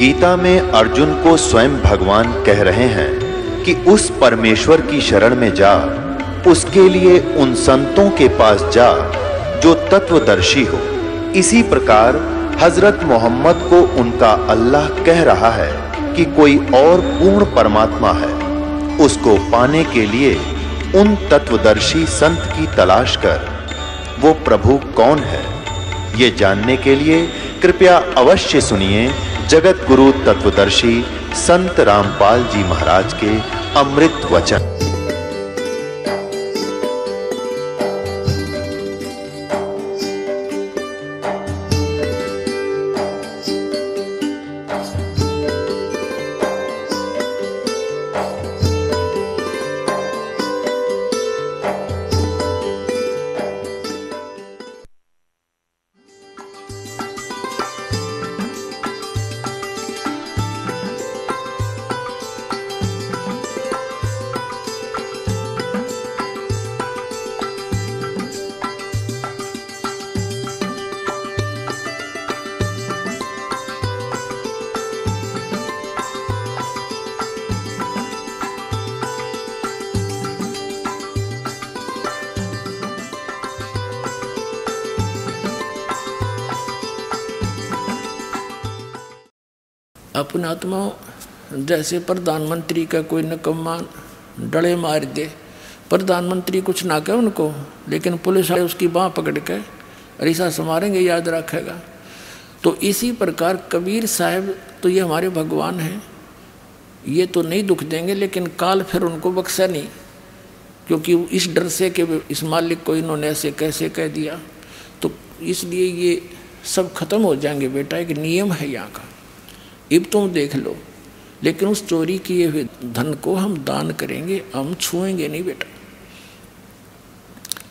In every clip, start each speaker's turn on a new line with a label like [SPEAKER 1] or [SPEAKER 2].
[SPEAKER 1] गीता में अर्जुन को स्वयं भगवान कह रहे हैं कि उस परमेश्वर की शरण में जा, उसके लिए उन संतों के पास जा जो तत्वदर्शी हो। इसी प्रकार हजरत मोहम्मद को उनका अल्लाह कह रहा है कि कोई और पूर्ण परमात्मा है, उसको पाने के लिए उन तत्वदर्शी संत की तलाश कर। वो प्रभु कौन है, ये जानने के लिए कृपया अवश्य सुनिए जगत गुरु तत्वदर्शी संत रामपाल जी महाराज के अमृत वचन।
[SPEAKER 2] अपने आत्मा जैसे प्रधानमंत्री का कोई निकम्मा डले मार दे, प्रधानमंत्री कुछ ना कहे उनको, लेकिन पुलिस वाले उसकी बाँह पकड़ के ऐसा संवारेंगे, याद रखेगा। तो इसी प्रकार कबीर साहब तो ये हमारे भगवान हैं, ये तो नहीं दुख देंगे, लेकिन काल फिर उनको बख्शा नहीं, क्योंकि इस डर से कि इस मालिक को इन्होंने ऐसे कैसे कह दिया। तो इसलिए ये सब खत्म हो जाएंगे बेटा, एक नियम है यहाँ का। अब तुम देख लो, लेकिन उस चोरी किए हुए धन को हम दान करेंगे, हम छुएंगे नहीं बेटा।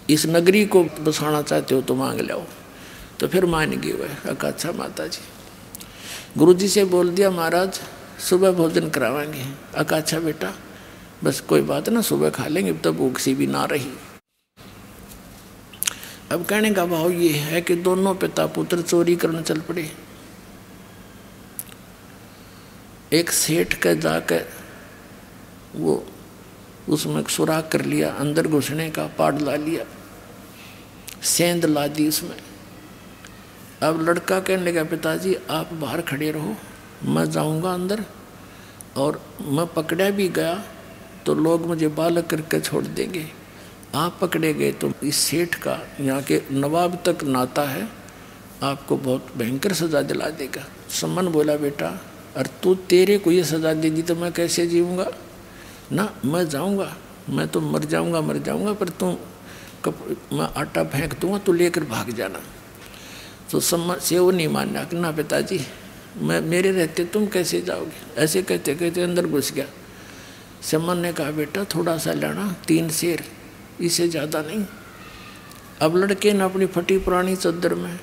[SPEAKER 2] इस नगरी को बसाना चाहते हो तो मांग लो। तो फिर मान गए वह। अच्छा माता जी, गुरुजी से बोल दिया महाराज सुबह भोजन करावाएंगे। अच्छा बेटा, बस कोई बात ना, सुबह खा लेंगे, तब भूख सी भी ना रही। अब कहने का भाव ये है कि दोनों पिता पुत्र चोरी करने चल पड़े। एक सेठ का जाकर वो उसमें सुराख कर लिया, अंदर घुसने का पाड़ ला लिया, सेंध ला दी उसमें। अब लड़का कहने लगा पिताजी आप बाहर खड़े रहो, मैं जाऊंगा अंदर, और मैं पकड़ा भी गया तो लोग मुझे बालक करके छोड़ देंगे, आप पकड़े गए तो इस सेठ का यहाँ के नवाब तक नाता है, आपको बहुत भयंकर सजा दिला देगा। सम्मन बोला बेटा, और तू तेरे को ये सजा दे दी तो मैं कैसे जीऊँगा ना, मैं जाऊँगा, मैं तो मर जाऊँगा, पर तू मैं आटा फेंक दूँगा, तू लेकर भाग जाना। तो सम्मन से वो नहीं मानना कि ना पिताजी मैं मेरे रहते तुम कैसे जाओगे। ऐसे कहते कहते अंदर घुस गया। सम्मन ने कहा बेटा थोड़ा सा लेना, 3 सेर, इससे ज़्यादा नहीं। अब लड़के ने अपनी फटी पुरानी चादर में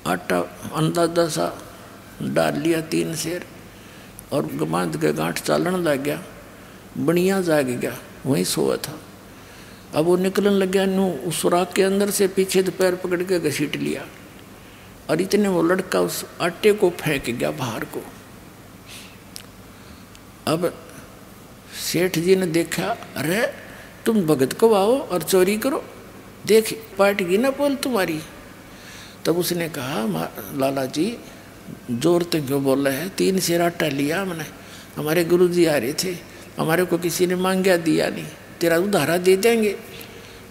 [SPEAKER 2] आटा अंदाजा सा डाल लिया, 3 सेर, और बांध के गांठ चालन लग गया। बनिया जाग गया, वहीं सोया था। अब वो निकलने लग गया, नू उस सुराख के अंदर से पीछे तो पैर पकड़ के घसीट लिया, और इतने वो लड़का उस आटे को फेंक गया बाहर को। अब सेठ जी ने देखा, अरे तुम भगत को आओ और चोरी करो, देख पाटेगी ना पोल तुम्हारी। तब उसने कहा लाला जी जोर तो क्यों बोल रहे हैं, 3 सेर आटा लिया हमने, हमारे गुरुजी आ रहे थे, हमारे को किसी ने मांगा दिया नहीं, तेरा उधारा दे देंगे।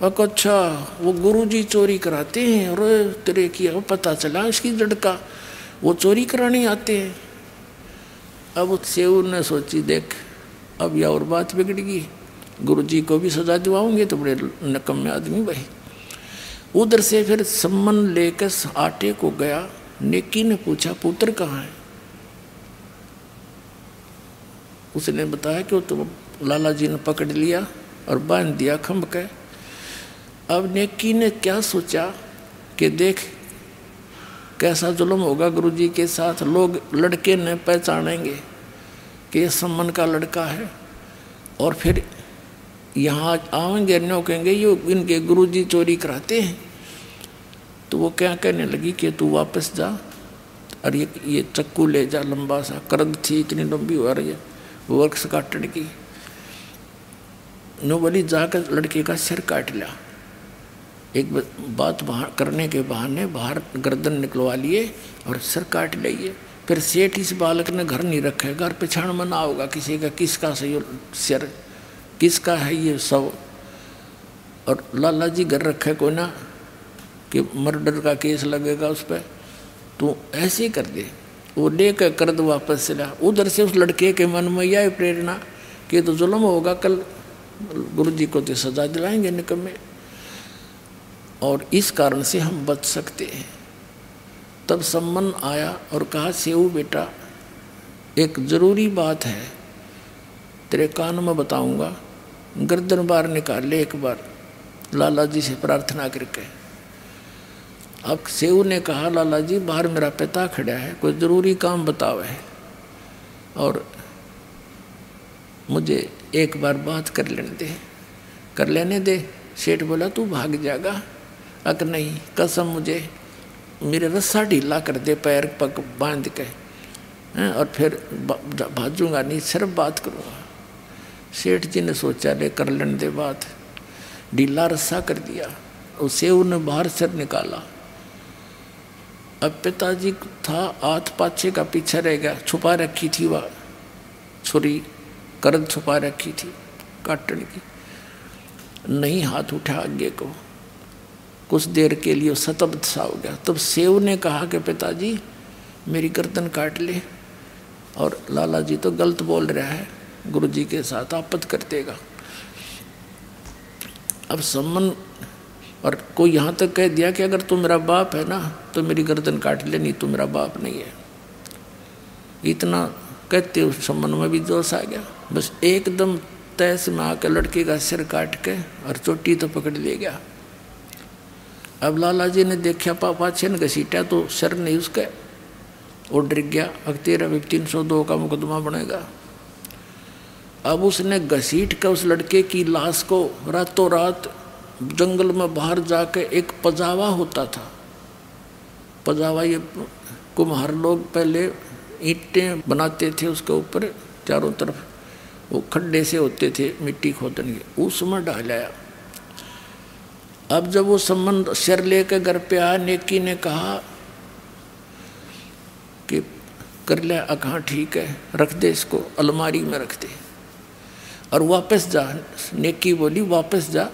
[SPEAKER 2] और अच्छा वो गुरुजी चोरी कराते हैं, और तेरे की पता चला इसकी जड़ का, वो चोरी कराने आते हैं। अब सेऊ ने सोची देख अब यह और बात बिगड़ गई, गुरुजी को भी सजा दिवाऊंगे तो बड़े नकम्मे आदमी भाई। उधर से फिर सम्मन लेकर आटे को गया। नेकी ने पूछा पुत्र कहाँ है। उसने बताया कि वो तो लाला जी ने पकड़ लिया और बांध दिया खंभ के। अब नेकी ने क्या सोचा कि देख कैसा जुल्म होगा गुरुजी के साथ, लोग लड़के ने पहचानेंगे कि ये सम्मन का लड़का है, और फिर यहाँ आएंगे न्यों कहेंगे ये इनके गुरुजी चोरी कराते हैं। तो वो क्या कहने लगी कि तू वापस जा, और ये चक्कू ले जा लंबा सा, करद थी इतनी लंबी हो रही है वृक्ष काटने की। नो बोली जाकर लड़के का सिर काट लिया। एक बात बाहर करने के बहाने बाहर गर्दन निकलवा लिए और सिर काट लिए। फिर सेठ इस बालक ने घर नहीं रखा, घर पे क्षण मना होगा किसी का, किसका सही सिर, किसका है ये सब। और लाला जी घर रखे कोई ना कि मर्डर का केस लगेगा उस पर, तो ऐसे कर दे। वो लेकर कर्द वापस चला। उधर से उस लड़के के मन में यह प्रेरणा कि तो जुल्म होगा, कल गुरुजी को तो सजा दिलाएंगे निकम्मे, और इस कारण से हम बच सकते हैं। तब सम्मन आया और कहा, सेऊ बेटा एक ज़रूरी बात है, तेरे कान में बताऊंगा, गर्दन बाहर निकाल ले एक बार, लाला जी से प्रार्थना करके। अब सेऊ ने कहा, लाला जी बाहर मेरा पिता खड़ा है, कोई ज़रूरी काम बताओ है और मुझे एक बार बात कर लेने दे। सेठ बोला, तू भाग जाएगा? अक नहीं, कसम मुझे, मेरे रस्सा ढीला कर दे पैर पग बांध के, और फिर भाजूंगा नहीं, सिर्फ बात करूँगा। सेठ जी ने सोचा, ले कर लेने दे बात। ढीला रस्सा कर दिया, उसे उन्हें बाहर सिर निकाला। अब पिताजी था हाथ पाछे का पीछे रह गया, छुपा रखी थी वह छुरी, करद छुपा रखी थी काटने की, नहीं हाथ उठा आगे को। कुछ देर के लिए सतब्ध सा हो गया। तब सेव ने कहा कि पिताजी मेरी गर्दन काट ले, और लाला जी तो गलत बोल रहा है, गुरुजी के साथ आपत्ति कर देगा। अब सम्मन और कोई यहाँ तक कह दिया कि अगर तू मेरा बाप है ना तो मेरी गर्दन काट ले, नहीं तो मेरा बाप नहीं है। इतना कहते उस सम्मन में भी जोश आ गया। बस एकदम तैस में आकर लड़के का सिर काट के और चोटी तो पकड़ ले गया। अब लाला जी ने देखा पापा छन घसीटा तो सिर नहीं उसका, वो डर गया। अब 13/302 का मुकदमा बनेगा। अब उसने घसीट कर उस लड़के की लाश को रातों रात जंगल में बाहर जाके, एक पजावा होता था, पजावा ये कुम्हार लोग पहले ईंटें बनाते थे, उसके ऊपर चारों तरफ वो खड्डे से होते थे मिट्टी खोदने के, उसमें डालाया। अब जब वो संबंध सिर लेकर घर पे आया, नेकी ने कहा कि कर ले, कहाँ ठीक है, रख दे इसको, अलमारी में रख दे और वापस जा। नेकी बोली वापस जा,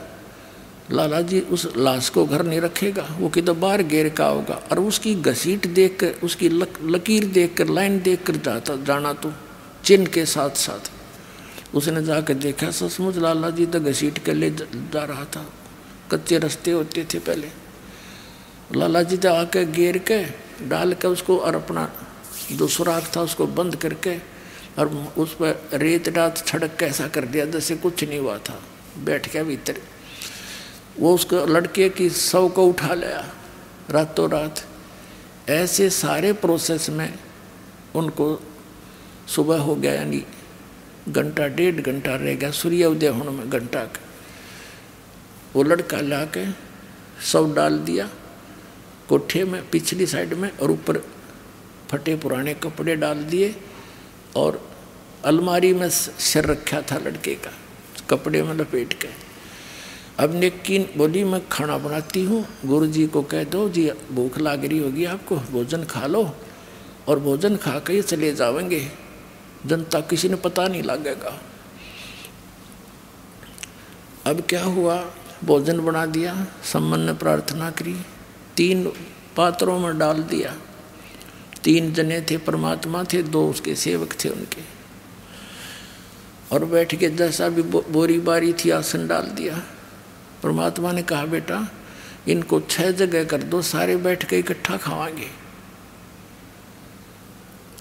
[SPEAKER 2] लाला जी उस लाश को घर नहीं रखेगा, वो किधर बाहर घेर का होगा। और उसकी घसीट देख कर, उसकी लकीर देख कर, लाइन देख कर जाना तो चिन्ह के साथ साथ। उसने जाकर देखा, सचमुच लाला जी तो घसीट के ले जा रहा था, कच्चे रास्ते होते थे पहले। लाला जी तो आके घेर के डाल के उसको, और अपना जो सुराख था उसको बंद करके, और उस पर रेत रात छड़क के ऐसा कर दिया जैसे कुछ नहीं हुआ था। बैठ गया भीतर, वो उसको लड़के की शव को उठा लिया रातों रात। ऐसे सारे प्रोसेस में उनको सुबह हो गया, यानी घंटा 1.5 घंटा रह गया सूर्य उदय होने में, घंटा का। वो लड़का ला के शव डाल दिया कोठे में पिछली साइड में, और ऊपर फटे पुराने कपड़े डाल दिए, और अलमारी में सिर रखा था लड़के का, कपड़े में लपेट के। अब नेकी बोली, मैं खाना बनाती हूँ, गुरुजी को कह दो जी भूख लाग रही होगी आपको, भोजन खा लो, और भोजन खा के ही चले जाएंगे, जनता किसी ने पता नहीं लगेगा। अब क्या हुआ, भोजन बना दिया, सम्मन ने प्रार्थना करी, 3 पात्रों में डाल दिया। 3 जने थे, परमात्मा थे, 2 उसके सेवक थे उनके, और बैठ के जैसा भी बोरी बारी थी आसन डाल दिया। परमात्मा ने कहा, बेटा इनको 6 जगह कर दो, सारे बैठ के इकट्ठा खावांगे।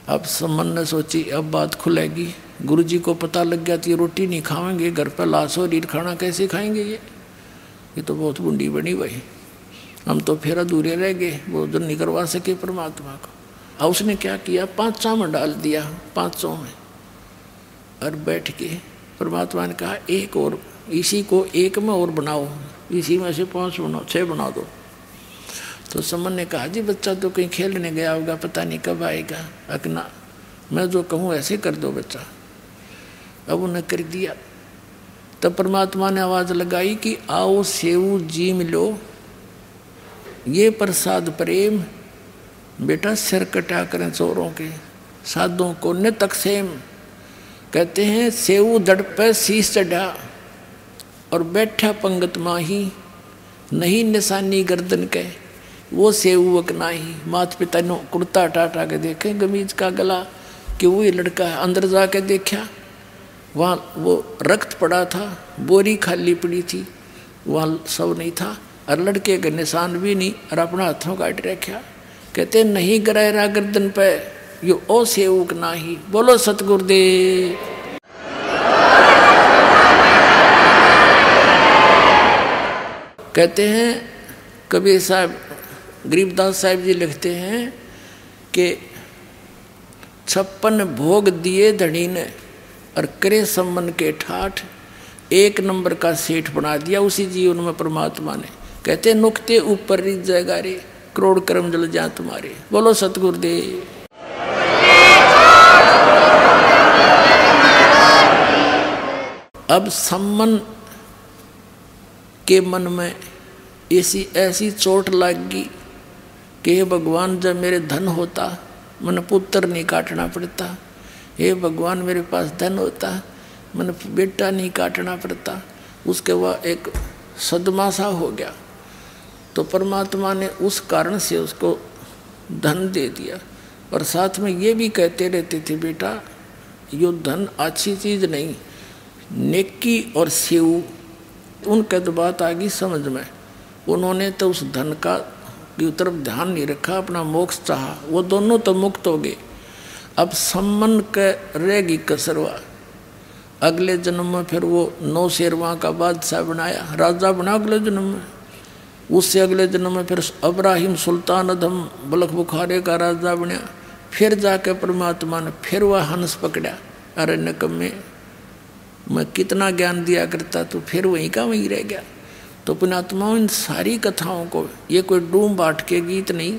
[SPEAKER 2] अब सम्मन ने सोची अब बात खुलेगी, गुरुजी को पता लग गया तो ये रोटी नहीं खाएंगे, घर पर लाश और ईट खाना कैसे खाएंगे, ये तो बहुत बूंदी बनी भाई, हम तो फिर अधूरे रह गए, भोजन नहीं करवा सके परमात्मा को। अब उसने क्या किया, 500 में डाल दिया, 500 में, और बैठ के परमात्मा ने कहा एक और, इसी को 1 में और बनाओ, इसी में से 5 बनाओ, 6 बना दो। तो समन ने कहा जी बच्चा तो कहीं खेलने गया होगा, पता नहीं कब आएगा। अकना मैं जो कहूँ ऐसे कर दो बच्चा। अब उन्हें कर दिया। तब परमात्मा ने आवाज़ लगाई कि आओ सेऊ जी मिलो, ये प्रसाद प्रेम। बेटा सिर कटा करें चोरों के, साधों को न तकसेम। कहते हैं सेऊ दड़ पे शीश चढ़ा और बैठा पंगत माही, नहीं निशानी गर्दन के वो सेवक नाही। माता पिता ने कुर्ता टाटा के देखे गमीज का गला कि वही लड़का है। अंदर जाके देखा वहाँ वो रक्त पड़ा था, बोरी खाली पड़ी थी, वहाँ सब नहीं था और लड़के के निशान भी नहीं और अपना हाथों काट रखा। कहते नहीं गरायरा गर्दन पे यो ओ सेवक नाही। बोलो सतगुरुदेव। कहते हैं कबीर साहब, गरीबदास साहब जी लिखते हैं कि 56 भोग दिए धनी ने और करे सम्मन के ठाठ, 1 नंबर का सेठ बना दिया उसी जीवन में परमात्मा ने। कहते नुक्ते ऊपर रिझ जाएगा रे, करोड़ कर्म जल जा तुम्हारे। बोलो सतगुरुदेव। अब सम्मन के मन में ऐसी चोट लगी कि हे भगवान जब मेरे धन होता मन पुत्र नहीं काटना पड़ता, हे भगवान मेरे पास धन होता मन बेटा नहीं काटना पड़ता। उसके बाद एक सदमा सा हो गया। तो परमात्मा ने उस कारण से उसको धन दे दिया और साथ में ये भी कहते रहते थे बेटा यो धन अच्छी चीज़ नहीं, नेकी और सेव। उनके तो बात आ गई समझ में। उन्होंने तो उस धन का की तरफ ध्यान नहीं रखा, अपना मोक्ष चाहा, वो दोनों तो मुक्त हो गए। अब सम्मन के रहेगी कसरवा। अगले जन्म में फिर वो 9 शेरवा का बादशाह बनाया, राजा बना अगले जन्म में। उससे अगले जन्म में फिर अब्राहिम सुल्तान अधम बलख बुखारे का राजा बना। फिर जाके परमात्मा ने फिर वह हंस पकड़ा। अरे निकम्मे, मैं कितना ज्ञान दिया करता तो फिर वहीं का वहीं रह गया। तो पुण्यात्माओं इन सारी कथाओं को, ये कोई डूम बाट के गीत नहीं,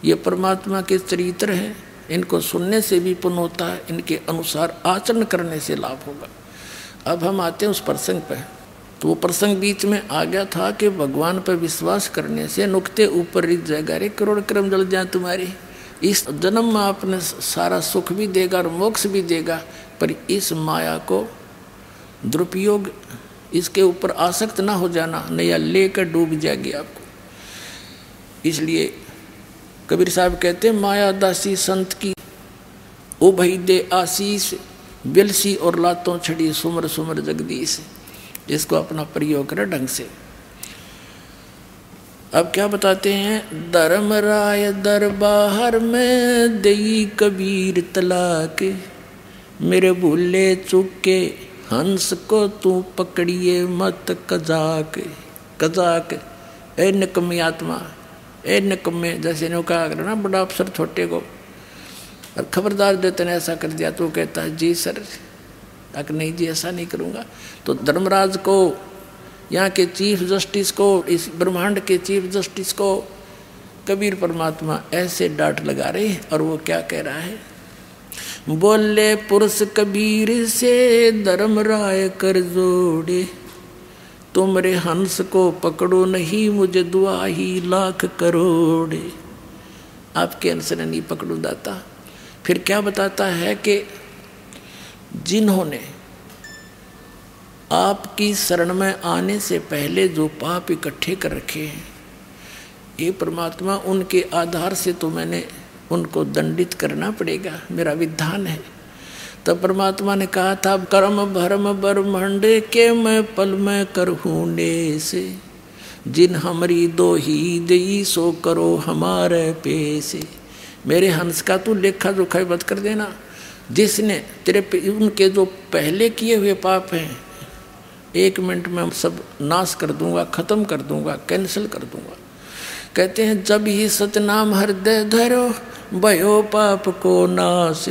[SPEAKER 2] ये परमात्मा के चरित्र हैं। इनको सुनने से भी पुण्य होता है, इनके अनुसार आचरण करने से लाभ होगा। अब हम आते हैं उस प्रसंग पे। तो वो प्रसंग बीच में आ गया था कि भगवान पर विश्वास करने से नुक्ते ऊपर रिझ जाएगा रे, करोड़ कर्म जल जाए तुम्हारे। इस जन्म में आपने सारा सुख भी देगा और मोक्ष भी देगा, पर इस माया को दुरुपयोग, इसके ऊपर आसक्त ना हो जाना, नया लेकर डूब जाएगी आपको। इसलिए कबीर साहब कहते हैं माया दासी संत की ओ भई दे आशीष, बिलसी और लातों छड़ी सुमर सुमर जगदीश। इसको अपना प्रयोग करें ढंग से। अब क्या बताते हैं, धर्मराय दरबार में देई कबीर तलाक, मेरे भूले चुके हंस को तू पकड़िए मत कजाक। कजाक ए निकम्मी आत्मा, ए निकम्मे, जैसे ने कहा ना बड़ा अफसर छोटे को और खबरदार देते ने ऐसा कर दिया तो कहता है जी सर, अगर नहीं जी ऐसा नहीं करूँगा। तो धर्मराज को, यहाँ के चीफ जस्टिस को, इस ब्रह्मांड के चीफ जस्टिस को कबीर परमात्मा ऐसे डांट लगा रहे हैं। और वो क्या कह रहा है, बोले पुरुष कबीर से धर्मराय कर जोड़े, तुमरे हंस को पकड़ो नहीं मुझे दुआ ही लाख करोड़े। आपके हंस ने नहीं पकड़ो दाता। फिर क्या बताता है कि जिन्होंने आपकी शरण में आने से पहले जो पाप इकट्ठे कर रखे हैं, ये परमात्मा उनके आधार से तो मैंने उनको दंडित करना पड़ेगा, मेरा विधान है। तब परमात्मा ने कहा था कर्म भरम ब्रह्मांड के मैं पल में करहूने से, जिन हमारी दो ही दई सो करो हमारे पैसे। मेरे हंस का तू लेखा जोखा मत कर देना। जिसने तेरे पे उनके जो पहले किए हुए पाप हैं 1 मिनट में सब नाश कर दूंगा, खत्म कर दूंगा, कैंसिल कर दूंगा। कहते हैं जब ही सतनाम हृदय धरो भयो पाप को नाश,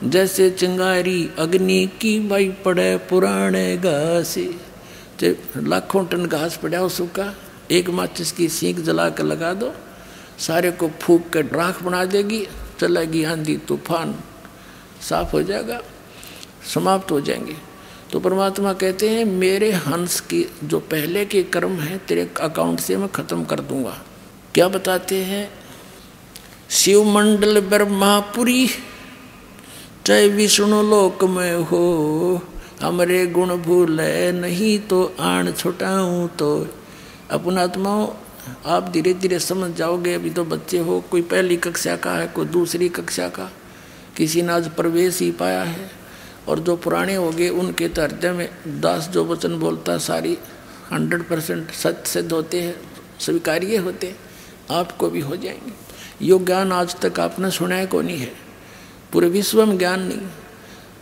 [SPEAKER 2] जैसे चिंगारी अग्नि की भाई पड़े पुराने घासे। लाखों टन घास पड़ा उसका, एक माचिस की सीख जला कर लगा दो सारे को फूंक कर राख बना देगी, चलेगी आंधी तूफान, साफ हो जाएगा, समाप्त हो जाएंगे। तो परमात्मा कहते हैं मेरे हंस की जो पहले के कर्म हैं तेरे अकाउंट से मैं खत्म कर दूंगा। क्या बताते हैं? शिव मंडल ब्रह्मापुरी चाहे विष्णु लोक में हो, हमरे गुण भूले नहीं तो आन छुटाऊं तो। अपना आत्माओं आप धीरे धीरे समझ जाओगे। अभी तो बच्चे हो, कोई पहली कक्षा का है, कोई दूसरी कक्षा का, किसी ने आज प्रवेश ही पाया है। और जो पुराने हो गए उनके तो हृदय में दास जो वचन बोलता सारी 100% सत्य सिद्ध होते हैं, स्वीकार्य होते हैं, आपको भी हो जाएंगे। यो ज्ञान आज तक आपने सुना को नहीं है, पूरे विश्व में ज्ञान नहीं।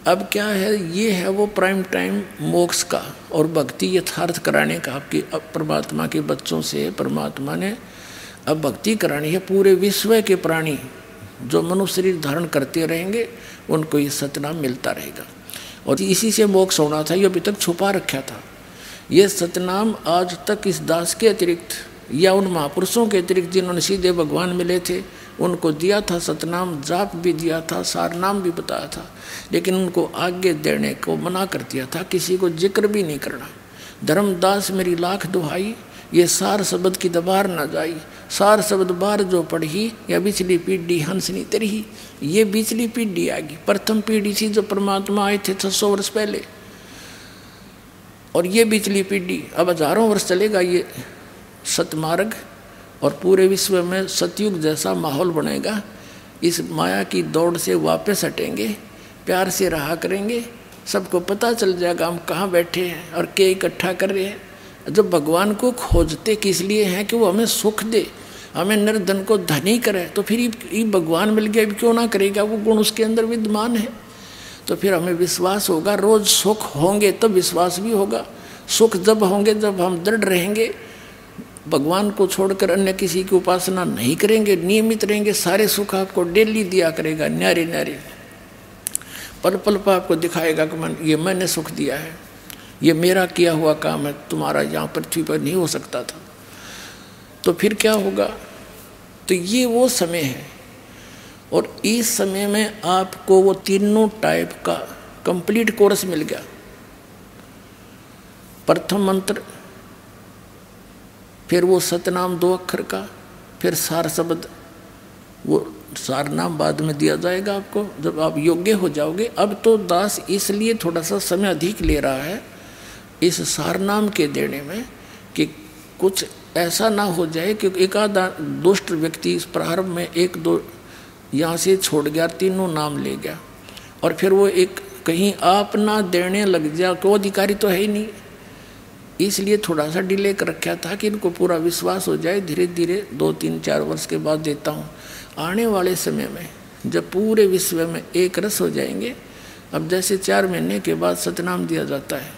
[SPEAKER 2] अब क्या है, ये है वो प्राइम टाइम मोक्ष का और भक्ति यथार्थ कराने का। आपकी परमात्मा के बच्चों से परमात्मा ने अब भक्ति करानी है। पूरे विश्व के प्राणी जो मनुष्य शरीर धारण करते रहेंगे उनको ये सतनाम मिलता रहेगा और इसी से मोक्ष होना था। ये अभी तक छुपा रखा था। ये सतनाम आज तक इस दास के अतिरिक्त या उन महापुरुषों के अतिरिक्त जिन्होंने सीधे भगवान मिले थे उनको दिया था। सतनाम जाप भी दिया था, सार नाम भी बताया था, लेकिन उनको आगे देने को मना कर दिया था, किसी को जिक्र भी नहीं करना। धर्मदास मेरी लाख दुहाई, ये सार शब्द की दबार न जाई, सार शब्द बार जो पढ़ी या बिचली पीढ़ी हंसनी तरही। ये बिचली पीढ़ी आ गई, प्रथम पीढ़ी थी जो परमात्मा आए थे 600 वर्ष पहले, और ये बिचली पीढ़ी अब हजारों वर्ष चलेगा ये सतमार्ग, और पूरे विश्व में सतयुग जैसा माहौल बनेगा। इस माया की दौड़ से वापस हटेंगे, प्यार से रहा करेंगे, सबको पता चल जाएगा हम कहाँ बैठे हैं और क्या इकट्ठा कर रहे हैं। जब भगवान को खोजते किस लिए हैं कि वो हमें सुख दे, हमें निर्धन को धनी करे, तो फिर ये भगवान मिल गया क्यों ना करेगा, वो गुण उसके अंदर विद्यमान है। तो फिर हमें विश्वास होगा, रोज सुख होंगे तब विश्वास भी होगा। सुख जब होंगे जब हम दृढ़ रहेंगे, भगवान को छोड़कर अन्य किसी की उपासना नहीं करेंगे, नियमित रहेंगे, सारे सुख आपको डेली दिया करेगा, न्यारे न्यारे पल पल पर आपको दिखाएगा कि ये मैंने सुख दिया है, ये मेरा किया हुआ काम है, तुम्हारा यहाँ पृथ्वी पर नहीं हो सकता था। तो फिर क्या होगा? तो ये वो समय है, और इस समय में आपको वो तीनों टाइप का कंप्लीट कोर्स मिल गया। प्रथम मंत्र, फिर वो सतनाम 2 अक्षर का, फिर सार शब्द, वो सार नाम बाद में दिया जाएगा आपको जब आप योग्य हो जाओगे। अब तो दास इसलिए थोड़ा सा समय अधिक ले रहा है इस सार नाम के देने में कि कुछ ऐसा ना हो जाए कि एक आधा दुष्ट व्यक्ति इस प्रारंभ में 1-2 यहाँ से छोड़ गया, तीनों नाम ले गया, और फिर वो एक कहीं आप ना देने लग जाए, को अधिकारी तो है ही नहीं। इसलिए थोड़ा सा डिले कर रखा था कि इनको पूरा विश्वास हो जाए। धीरे धीरे 2-3-4 वर्ष के बाद देता हूँ। आने वाले समय में जब पूरे विश्व में एक रस हो जाएंगे, अब जैसे 4 महीने के बाद सतनाम दिया जाता है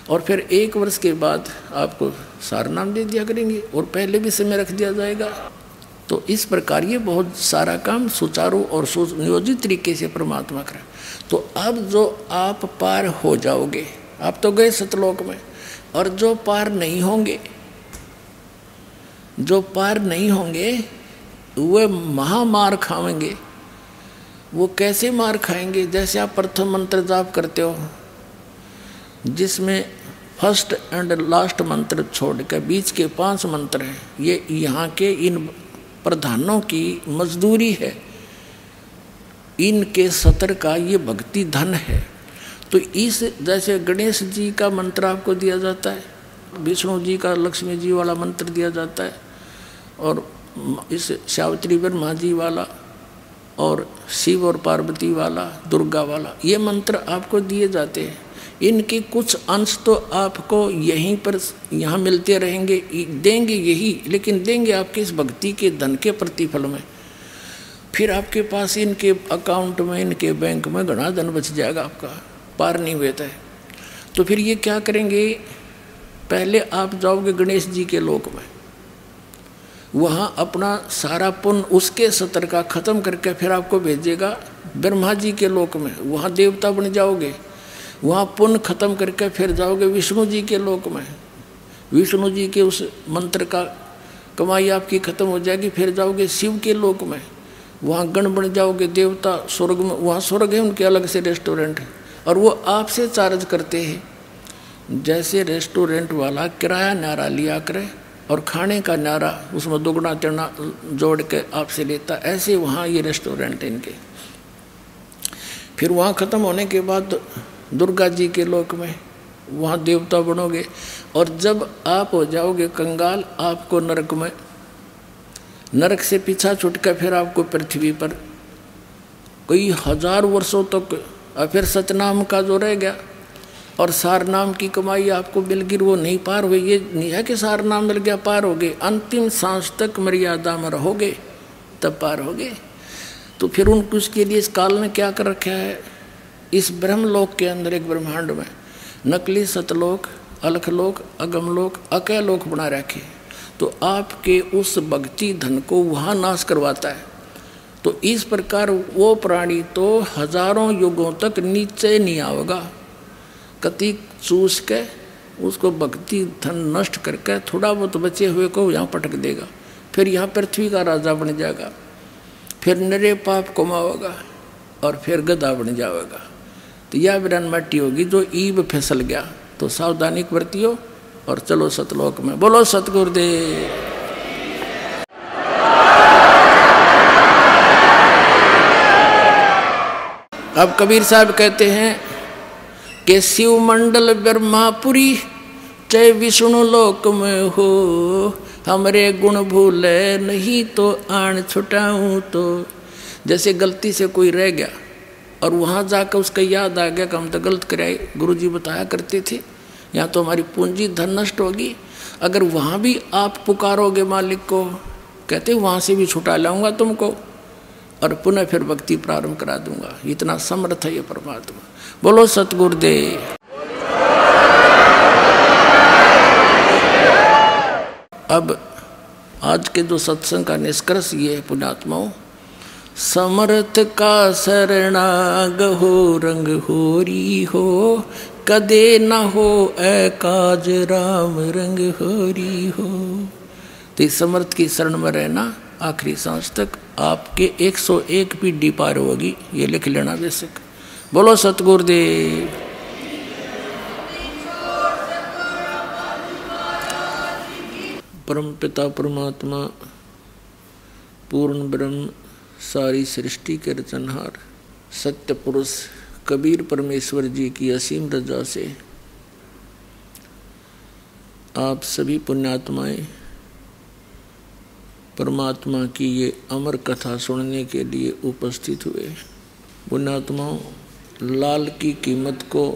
[SPEAKER 2] और फिर 1 वर्ष के बाद आपको सार नाम दे दिया करेंगे और पहले भी समय रख दिया जाएगा। तो इस प्रकार ये बहुत सारा काम सुचारू और सुनियोजित तरीके से परमात्मा करें। तो अब जो आप पार हो जाओगे, आप तो गए सतलोक में, और जो पार नहीं होंगे, जो पार नहीं होंगे वे महामार खाएंगे। वो कैसे मार खाएंगे? जैसे आप प्रथम मंत्र जाप करते हो जिसमें फर्स्ट एंड लास्ट मंत्र छोड़कर बीच के 5 मंत्र हैं, ये यहाँ के इन प्रधानों की मजदूरी है, इनके सत्र का ये भक्ति धन है। तो इस जैसे गणेश जी का मंत्र आपको दिया जाता है, विष्णु जी का लक्ष्मी जी वाला मंत्र दिया जाता है, और इस सावित्री ब्रह्मा जी वाला, और शिव और पार्वती वाला, दुर्गा वाला, ये मंत्र आपको दिए जाते हैं। इनके कुछ अंश तो आपको यहीं पर यहाँ मिलते रहेंगे, देंगे यही, लेकिन देंगे आपके इस भक्ति के धन के प्रतिफल में। फिर आपके पास इनके अकाउंट में, इनके बैंक में घना धन बच जाएगा, आपका पार नहीं होता है। तो फिर ये क्या करेंगे? पहले आप जाओगे गणेश जी के लोक में, वहाँ अपना सारा पुण्य उसके सत्र का खत्म करके फिर आपको भेजेगा ब्रह्मा जी के लोक में, वहाँ देवता बन जाओगे। वहाँ पुण्य खत्म करके फिर जाओगे विष्णु जी के लोक में, विष्णु जी के उस मंत्र का कमाई आपकी खत्म हो जाएगी, फिर जाओगे शिव के लोक में, वहाँ गण बन जाओगे, देवता स्वर्ग में, वहाँ स्वर्ग है, उनके अलग से रेस्टोरेंट है और वो आपसे चार्ज करते हैं। जैसे रेस्टोरेंट वाला किराया न्यारा लिया करे और खाने का न्यारा उसमें दुगना तिगुना जोड़ के आपसे लेता, ऐसे वहाँ ये रेस्टोरेंट है इनके। फिर वहाँ ख़त्म होने के बाद दुर्गा जी के लोक में, वहाँ देवता बनोगे और जब आप हो जाओगे कंगाल, आपको नरक में, नरक से पीछा छूट कर फिर आपको पृथ्वी पर कई हजार वर्षों तक, और फिर सतनाम का जो रह गया और सार नाम की कमाई आपको मिल गई, वो नहीं पार हुई। ये नहीं है कि सार नाम मिल गया पार हो गए, अंतिम सांस तक मर्यादा में रहोगे तब पार होगे। तो फिर उनको उसके लिए इस काल ने क्या कर रखा है, इस ब्रह्मलोक के अंदर एक ब्रह्मांड में नकली सतलोक, अलखलोक, अगमलोक, अकैलोक बना रखे। तो आपके उस भक्ति धन को वहाँ नाश करवाता है। तो इस प्रकार वो प्राणी तो हजारों युगों तक नीचे नहीं आवेगा, कति चूस के उसको भक्ति धन नष्ट करके थोड़ा बहुत बचे हुए को यहाँ पटक देगा, फिर यहाँ पृथ्वी का राजा बन जाएगा, फिर नरे पाप कमाओगा और फिर गधा बन जाएगा। तो यह विरान माटी होगी जो ईब फिसल गया। तो सावधानी बरतियो और चलो सतलोक में। बोलो सतगुरुदेव। अब कबीर साहब कहते हैं कि शिव मंडल ब्रह्मापुरी चाहे विष्णु लोक में हो, हमरे गुण भूले नहीं तो आन छुटाऊं। तो जैसे गलती से कोई रह गया और वहाँ जाकर उसका याद आ गया कि हम तो गलत कराए, गुरुजी बताया करते थे, यहाँ तो हमारी पूंजी धन नष्ट होगी। अगर वहाँ भी आप पुकारोगे मालिक को, कहते वहाँ से भी छुटा लाऊंगा तुमको और पुनः फिर भक्ति प्रारंभ करा दूंगा। इतना समर्थ है ये परमात्मा। बोलो सतगुरुदेव। अब आज के जो सत्संग का निष्कर्ष ये है पुण्यात्माओं, समर्थ का शरणागत हो रंग होरी हो, कदे न हो एकाज राम रंग होरी हो। तो इस समर्थ की शरण में रहना आखिरी सांस तक, आपके 101 पीढ़ी पार होगी, ये लिख लेना बेशक। बोलो सतगुरुदेव। परम पिता परमात्मा पूर्ण ब्रह्म सारी सृष्टि के रचनहार सत्य पुरुष कबीर परमेश्वर जी की असीम रजा से आप सभी पुण्यात्माएं परमात्मा की ये अमर कथा सुनने के लिए उपस्थित हुए। पुण्यात्माओं, लाल की कीमत को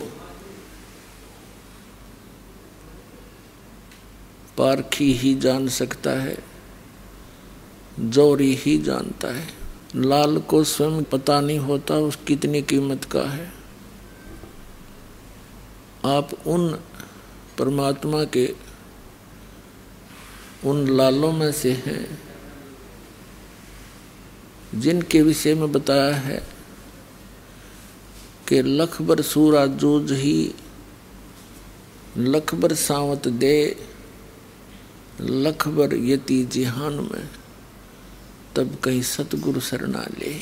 [SPEAKER 2] पारखी ही जान सकता है, जौहरी ही जानता है। लाल को स्वयं पता नहीं होता उस कितनी कीमत का है। आप उन परमात्मा के उन लालों में से हैं जिनके विषय में बताया है कि लखबर सूरा जूझ ही लखबर सावत दे, लखबर यति जिहान में तब कहीं सतगुरु शरणा ले।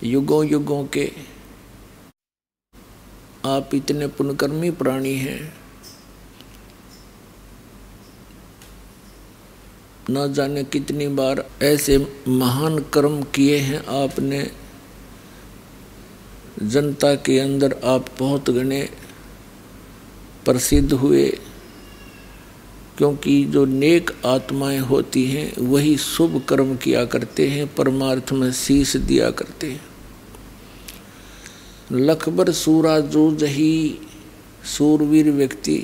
[SPEAKER 2] युगों युगों के आप इतने पुण्यकर्मी प्राणी हैं, न जाने कितनी बार ऐसे महान कर्म किए हैं आपने, जनता के अंदर आप बहुत घने प्रसिद्ध हुए, क्योंकि जो नेक आत्माएं होती हैं वही शुभ कर्म किया करते हैं, परमार्थ में शीश दिया करते हैं। लखबर सूरा जूझ ही, सूरवीर व्यक्ति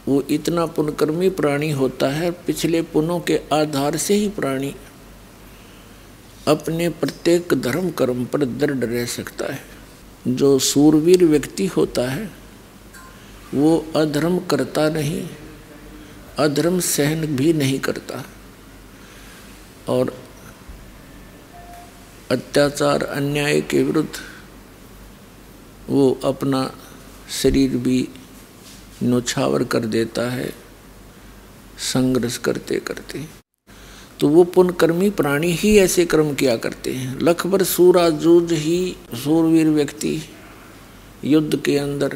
[SPEAKER 2] वो इतना पुण्यकर्मी प्राणी होता है, पिछले पुण्यों के आधार से ही प्राणी अपने प्रत्येक धर्म कर्म पर दृढ़ रह सकता है। जो सूरवीर व्यक्ति होता है वो अधर्म करता नहीं, अधर्म सहन भी नहीं करता और अत्याचार अन्याय के विरुद्ध वो अपना शरीर भी न्योछावर कर देता है, संघर्ष करते करते। तो वो पुण्यकर्मी प्राणी ही ऐसे कर्म किया करते हैं। लख भर सूरा जूझ ही सूरवीर व्यक्ति युद्ध के अंदर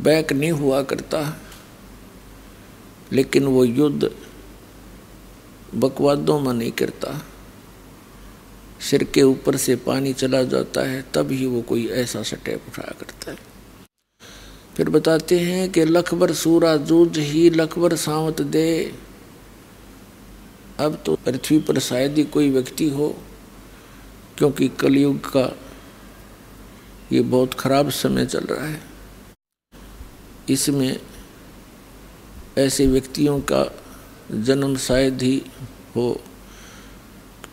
[SPEAKER 2] बैक नहीं हुआ करता, लेकिन वो युद्ध बकवादों में नहीं करता। सिर के ऊपर से पानी चला जाता है तब ही वो कोई ऐसा स्टेप उठाया करता है। फिर बताते हैं कि लख भर सूरा जूझ ही लख भर सावत दे। अब तो पृथ्वी पर शायद ही कोई व्यक्ति हो, क्योंकि कलयुग का ये बहुत खराब समय चल रहा है। इसमें ऐसे व्यक्तियों का जन्म शायद ही हो।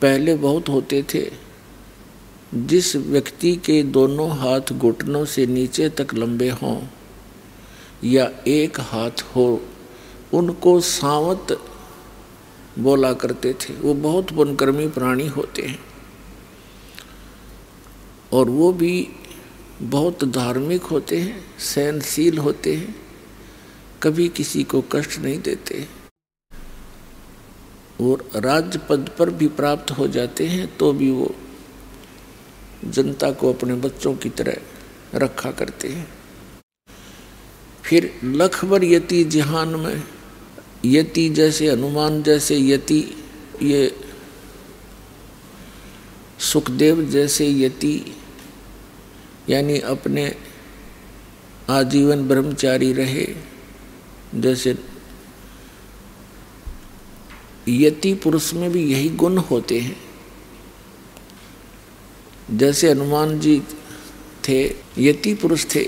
[SPEAKER 2] पहले बहुत होते थे। जिस व्यक्ति के दोनों हाथ घुटनों से नीचे तक लंबे हों या एक हाथ हो, उनको सावत बोला करते थे। वो बहुत पुण्यकर्मी प्राणी होते हैं और वो भी बहुत धार्मिक होते हैं, सहनशील होते हैं, कभी किसी को कष्ट नहीं देते और राज्य पद पर भी प्राप्त हो जाते हैं तो भी वो जनता को अपने बच्चों की तरह रखा करते हैं। फिर लख भर यति जहान में, यति जैसे हनुमान जैसे यति, ये सुखदेव जैसे यति, यानी अपने आजीवन ब्रह्मचारी रहे, जैसे यति पुरुष में भी यही गुण होते हैं। जैसे हनुमान जी थे, यति पुरुष थे,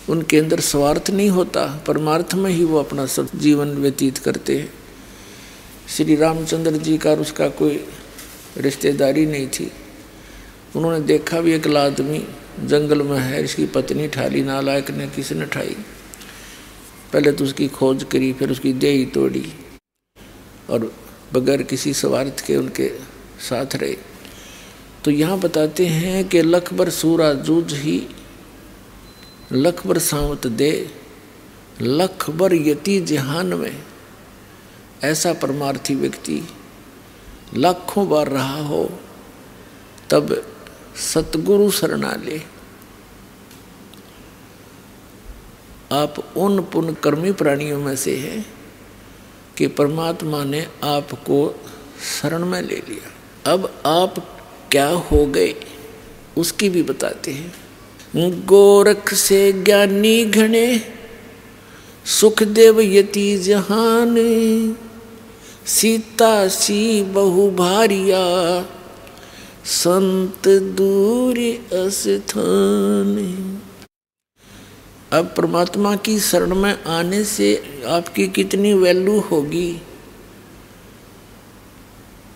[SPEAKER 2] उनके अंदर स्वार्थ नहीं होता, परमार्थ में ही वो अपना सब जीवन व्यतीत करते हैं। श्री रामचंद्र जी का उसका कोई रिश्तेदारी नहीं थी। उन्होंने देखा भी एक आदमी जंगल में है, इसकी पत्नी ठाली, नालायक ने किसने ठाई। पहले तो उसकी खोज करी, फिर उसकी देही तोड़ी और बगैर किसी स्वार्थ के उनके साथ रहे। तो यहाँ बताते हैं कि लख भर सूरा जूझ ही लख भर सावत दे, लख भर यति जहान में। ऐसा परमार्थी व्यक्ति लाखों बार रहा हो तब सतगुरु शरणा ले। आप उन पुण्यकर्मी प्राणियों में से हैं कि परमात्मा ने आपको शरण में ले लिया। अब आप क्या हो गए उसकी भी बताते हैं। गोरख से ज्ञानी घने, सुखदेव यति जहान, सीता सी बहु भारिया, संत दूर अस्थान। अब परमात्मा की शरण में आने से आपकी कितनी वैल्यू होगी।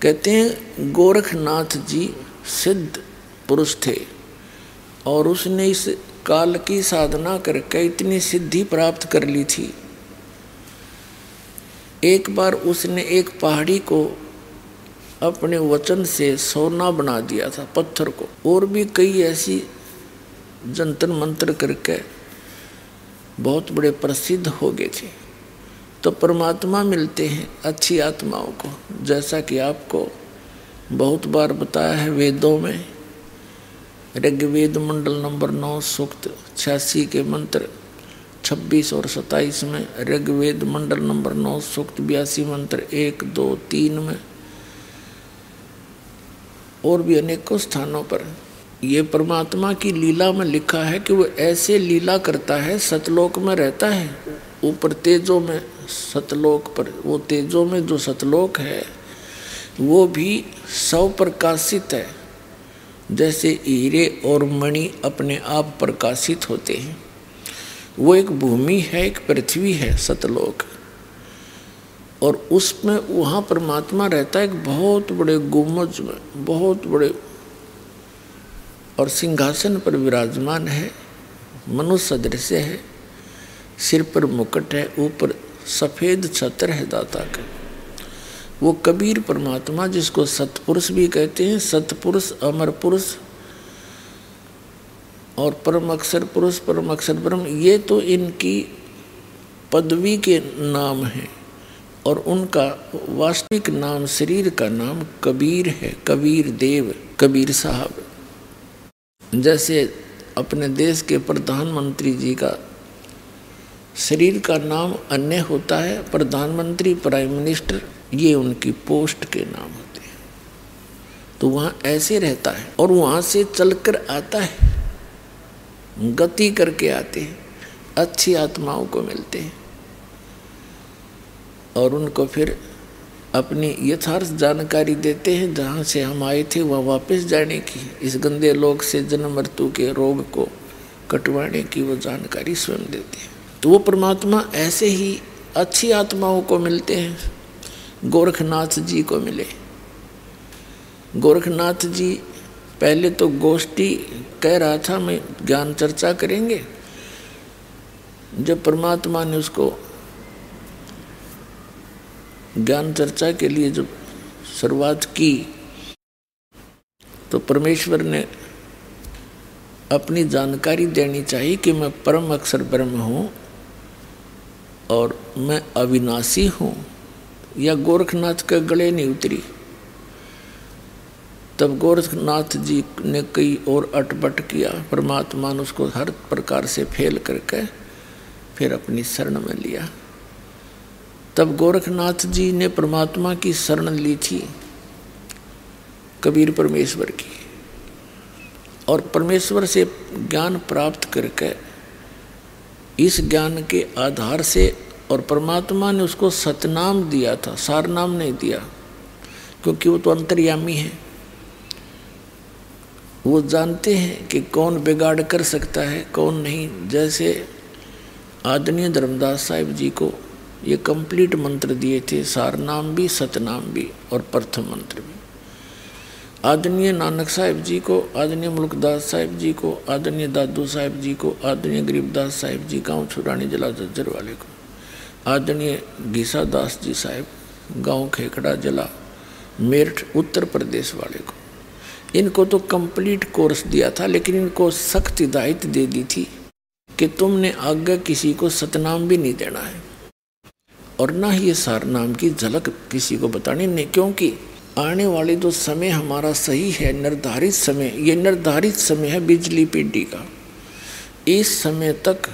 [SPEAKER 2] कहते हैं गोरखनाथ जी सिद्ध पुरुष थे और उसने इस काल की साधना करके इतनी सिद्धि प्राप्त कर ली थी। एक बार उसने एक पहाड़ी को अपने वचन से सोना बना दिया था, पत्थर को, और भी कई ऐसी जंतर मंत्र करके बहुत बड़े प्रसिद्ध हो गए थे। तो परमात्मा मिलते हैं अच्छी आत्माओं को, जैसा कि आपको बहुत बार बताया है वेदों में। ऋग्वेद मंडल नंबर 9 सूक्त 86 के मंत्र 26 और 27 में, ऋग्वेद मंडल नंबर 9 सूक्त 82 मंत्र 1, 2, 3 में, और भी अनेकों स्थानों पर ये परमात्मा की लीला में लिखा है कि वो ऐसे लीला करता है। सतलोक में रहता है, ऊपर तेजों में, सतलोक पर, वो तेजों में जो सतलोक है वो भी सौ प्रकाशित है, जैसे हीरे और मणि अपने आप प्रकाशित होते हैं। वो एक भूमि है, एक पृथ्वी है सतलोक, और उसमें वहाँ परमात्मा रहता है एक बहुत बड़े गुम्बज में, बहुत बड़े, और सिंहासन पर विराजमान है, मनुष्य सदृश है, सिर पर मुकुट है, ऊपर सफ़ेद छत्र है दाता का। वो कबीर परमात्मा जिसको सतपुरुष भी कहते हैं, सतपुरुष, अमर पुरुष और परम अक्षर पुरुष, परम अक्षर ब्रह्म, ये तो इनकी पदवी के नाम हैं और उनका वास्तविक नाम, शरीर का नाम कबीर है, कबीर देव, कबीर साहब। जैसे अपने देश के प्रधानमंत्री जी का शरीर का नाम अन्य होता है, प्रधानमंत्री, प्राइम मिनिस्टर, ये उनकी पोस्ट के नाम होते हैं। तो वहाँ ऐसे रहता है और वहाँ से चलकर आता है, गति करके आते हैं, अच्छी आत्माओं को मिलते हैं और उनको फिर अपनी यथार्थ जानकारी देते हैं, जहाँ से हम आए थे वह वापस जाने की, इस गंदे लोक से जन्म मृत्यु के रोग को कटवाने की वो जानकारी स्वयं देते हैं। तो वो परमात्मा ऐसे ही अच्छी आत्माओं को मिलते हैं। गोरखनाथ जी को मिले। गोरखनाथ जी पहले तो गोष्ठी कह रहा था, मैं ज्ञान चर्चा करेंगे। जब परमात्मा ने उसको ज्ञान चर्चा के लिए जब शुरुआत की तो परमेश्वर ने अपनी जानकारी देनी चाहिए कि मैं परम अक्षर ब्रह्म हूँ और मैं अविनाशी हूँ, या गोरखनाथ के गले नहीं उतरी। तब गोरखनाथ जी ने कई और अटपट किया, परमात्मा ने उसको हर प्रकार से फेल करके फिर अपनी शरण में लिया। तब गोरखनाथ जी ने परमात्मा की शरण ली थी, कबीर परमेश्वर की, और परमेश्वर से ज्ञान प्राप्त करके इस ज्ञान के आधार से, और परमात्मा ने उसको सतनाम दिया था, सारनाम नहीं दिया, क्योंकि वो तो अंतर्यामी है। वो जानते हैं कि कौन बिगाड़ कर सकता है, कौन नहीं। जैसे आदरणीय धर्मदास साहिब जी को ये कंप्लीट मंत्र दिए थे, सारनाम भी, सतनाम भी और प्रथम मंत्र भी। आदरणीय नानक साहिब जी को, आदरणीय मुल्कदास साहिब जी को, आदरणीय दादू साहिब जी को, आदरणीय गरीबदास साहिब जी गांव छुरानी जिला झज्जर वाले को, आदरणीय गीसा दास जी साहिब गांव खेखड़ा जिला मेरठ उत्तर प्रदेश वाले को, इनको तो कंप्लीट कोर्स दिया था, लेकिन इनको सख्त हिदायत दे दी थी कि तुमने आगे किसी को सतनाम भी नहीं देना है और ना ही ये सारनाम की झलक किसी को बतानी नहीं, क्योंकि आने वाले जो समय हमारा सही है, निर्धारित समय, ये निर्धारित समय है बिजली पीढ़ी का। इस समय तक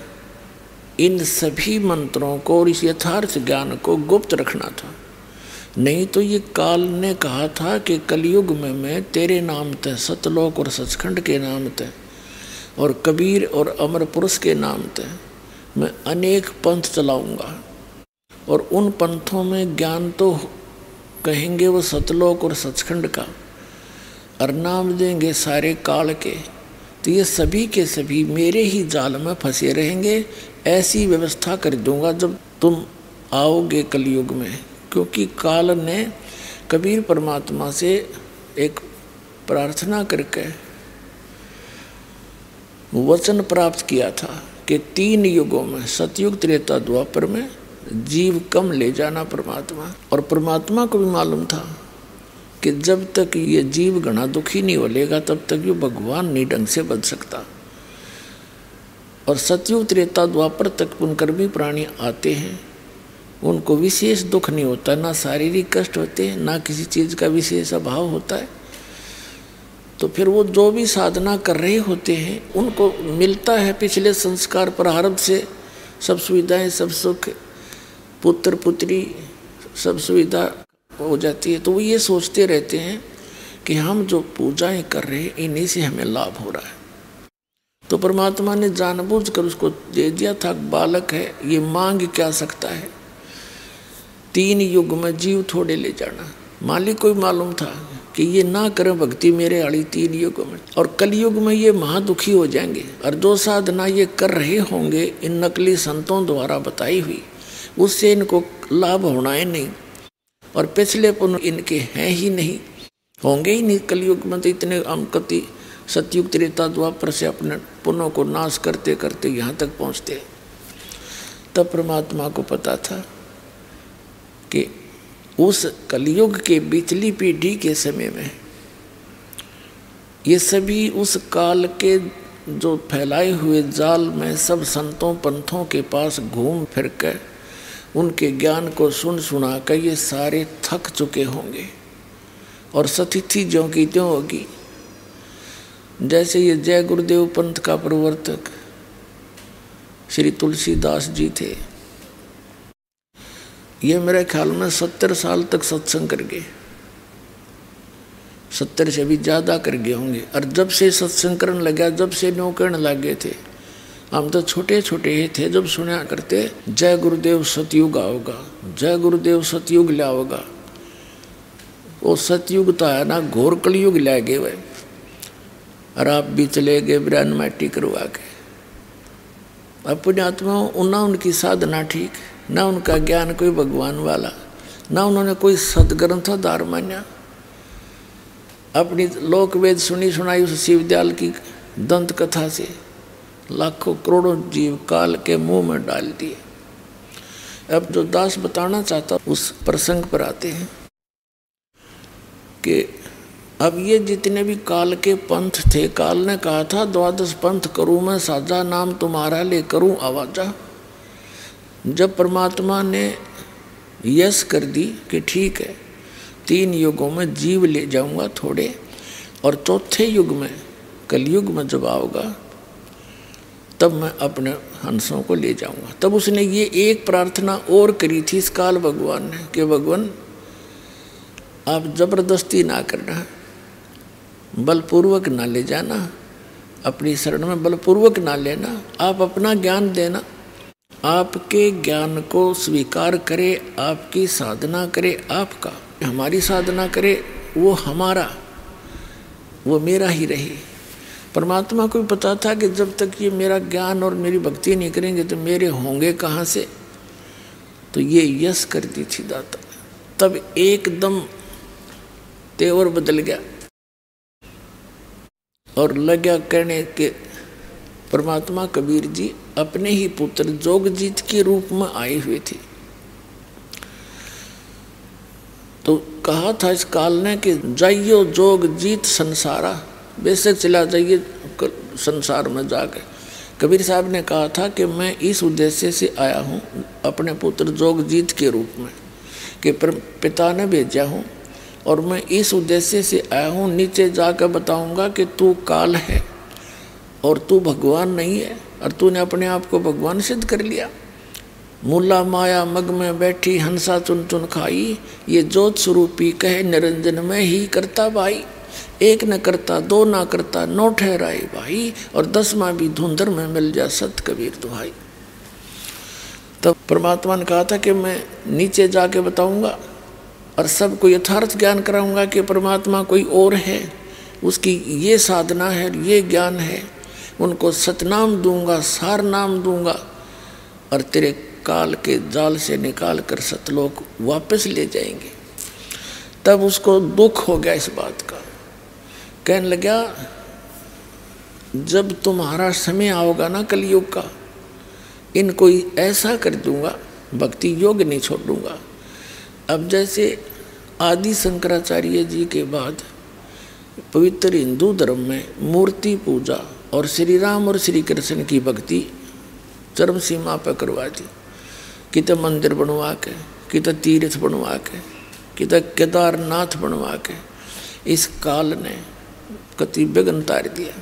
[SPEAKER 2] इन सभी मंत्रों को और इस यथार्थ ज्ञान को गुप्त रखना था। नहीं तो ये काल ने कहा था कि कलयुग में मैं तेरे नाम ते, सतलोक और सचखंड के नाम ते और कबीर और अमर पुरुष के नाम ते मैं अनेक पंथ चलाऊंगा, और उन पंथों में ज्ञान तो कहेंगे वो सतलोक और सचखंड का, और नाम देंगे सारे काल के। तो ये सभी के सभी मेरे ही जाल में फंसे रहेंगे। ऐसी व्यवस्था कर दूंगा जब तुम आओगे कलयुग में, क्योंकि काल ने कबीर परमात्मा से एक प्रार्थना करके वचन प्राप्त किया था कि 3 युगों में, सतयुग, त्रेता, द्वापर में जीव कम ले जाना परमात्मा। और परमात्मा को भी मालूम था कि जब तक ये जीव घना दुखी नहीं होलेगा तब तक ये भगवान नहीं ढंग से बच सकता। और सतयुग, त्रेता, द्वापर तक पुनकर्मी प्राणी आते हैं, उनको विशेष दुख नहीं होता, ना शारीरिक कष्ट होते हैं, ना किसी चीज़ का विशेष अभाव होता है। तो फिर वो जो भी साधना कर रहे होते हैं उनको मिलता है पिछले संस्कार प्रारब्ध से सब सुविधाएं, सब सुख, पुत्र पुत्री, सब सुविधा हो जाती है। तो वो ये सोचते रहते हैं कि हम जो पूजाएं कर रहे हैं इन्हीं से हमें लाभ हो रहा है। तो परमात्मा ने जानबूझकर उसको दे दिया था, बालक है, ये मांग क्या सकता है। 3 युग में जीव थोड़े ले जाना, मालिक को भी मालूम था कि ये ना करें भक्ति मेरे आड़ी 3 युग में, और कलयुग में ये महादुखी हो जाएंगे। और जो साधना ये कर रहे होंगे इन नकली संतों द्वारा बताई हुई, उससे इनको लाभ होना है नहीं, और पिछले पुण्य इनके हैं ही नहीं, होंगे ही नहीं। कलयुग में तो इतने अमकति सतयुग, त्रेता, द्वापर से अपने पुण्यों को नाश करते करते यहाँ तक पहुँचते। तब परमात्मा को पता था कि उस कलयुग के बिचली पीढ़ी के समय में ये सभी उस काल के जो फैलाए हुए जाल में सब संतों पंथों के पास घूम फिर कर उनके ज्ञान को सुन सुना कर ये सारे थक चुके होंगे और स्थिति ज्यों की त्यों होगी। जैसे ये जय गुरुदेव पंथ का प्रवर्तक श्री तुलसीदास जी थे, ये मेरे ख्याल में 70 साल तक सत्संग कर गए, 70 से भी ज़्यादा कर गए होंगे। और जब से सत्संग करने लगा, जब से न्यों करने लगे थे, हम तो छोटे छोटे ही थे जब सुना करते जय गुरुदेव सतयुग आओगा, जय गुरुदेव सतयुग लाओगा। वो सतयुग तो है ना, घोर कलयुग ला गए वह। और आप भी चले गए ब्रान माटी करवा के। अपने आत्माओं ना उनकी साधना ठीक, ना उनका ज्ञान कोई भगवान वाला, ना उन्होंने कोई सदग्रंथोद्धार मान्या। अपनी लोक वेद सुनी सुनाई उस शिवदयाल की दंत कथा से लाखों करोड़ों जीव काल के मुंह में डाल दिए। अब जो दास बताना चाहता उस प्रसंग पर आते हैं कि अब ये जितने भी काल के पंथ थे, काल ने कहा था 12 पंथ करूँ मैं साझा, नाम तुम्हारा ले करूँ आवाजा। जब परमात्मा ने यस कर दी कि ठीक है 3 युगों में जीव ले जाऊंगा थोड़े, और चौथे युग में कलयुग में जब आओगा तब मैं अपने हंसों को ले जाऊंगा। तब उसने ये एक प्रार्थना और करी थी इस काल भगवान ने कि भगवान आप जबरदस्ती ना करना, बलपूर्वक ना ले जाना, अपनी शरण में बलपूर्वक ना लेना, आप अपना ज्ञान देना, आपके ज्ञान को स्वीकार करे, आपकी साधना करे, आपका हमारी साधना करे, वो हमारा वो मेरा ही रहे। परमात्मा को भी पता था कि जब तक ये मेरा ज्ञान और मेरी भक्ति नहीं करेंगे तो मेरे होंगे कहाँ से। तो ये यस कर दी थी दाता। तब एकदम तेवर बदल गया और लगा कहने के परमात्मा कबीर जी अपने ही पुत्र जोगजीत के रूप में आए हुए थे। तो कहा था इस काल ने कि जाइयो जोगजीत संसारा, बेशक चला जाइए संसार में जाकर। कबीर साहब ने कहा था कि मैं इस उद्देश्य से आया हूँ अपने पुत्र जोगजीत के रूप में कि पिता ने भेजा हूँ, और मैं इस उद्देश्य से आया हूँ नीचे जाकर बताऊँगा कि तू काल है और तू भगवान नहीं है, और तूने अपने आप को भगवान सिद्ध कर लिया। मूला माया मग में बैठी हंसा चुन चुन खाई, ये जोत स्वरूपी कहे निरंजन में ही करता भाई। एक न करता दो ना करता नौ ठहराए भाई, और 10वां भी धुंधर में मिल जा सत कबीर दुहाई। तब परमात्मा ने कहा था कि मैं नीचे जाके बताऊंगा और सबको यथार्थ ज्ञान कराऊंगा कि परमात्मा कोई और है, उसकी ये साधना है, ये ज्ञान है। उनको सतनाम दूंगा, सार नाम दूंगा, और तेरे काल के जाल से निकाल कर सतलोक वापस ले जाएंगे। तब उसको दुख हो गया इस बात का, कहने लगा जब तुम्हारा समय आओगा ना कलयुग का, इनको ऐसा कर दूंगा, भक्ति योग नहीं छोड़ूंगा। अब जैसे आदि शंकराचार्य जी के बाद पवित्र हिंदू धर्म में मूर्ति पूजा और श्री राम और श्री कृष्ण की भक्ति चरम सीमा पर करवा दी। कित मंदिर बनवा के, कित तीर्थ बनवा के, कित केदारनाथ बनवा के इस काल ने कति विघ्न तार दिया।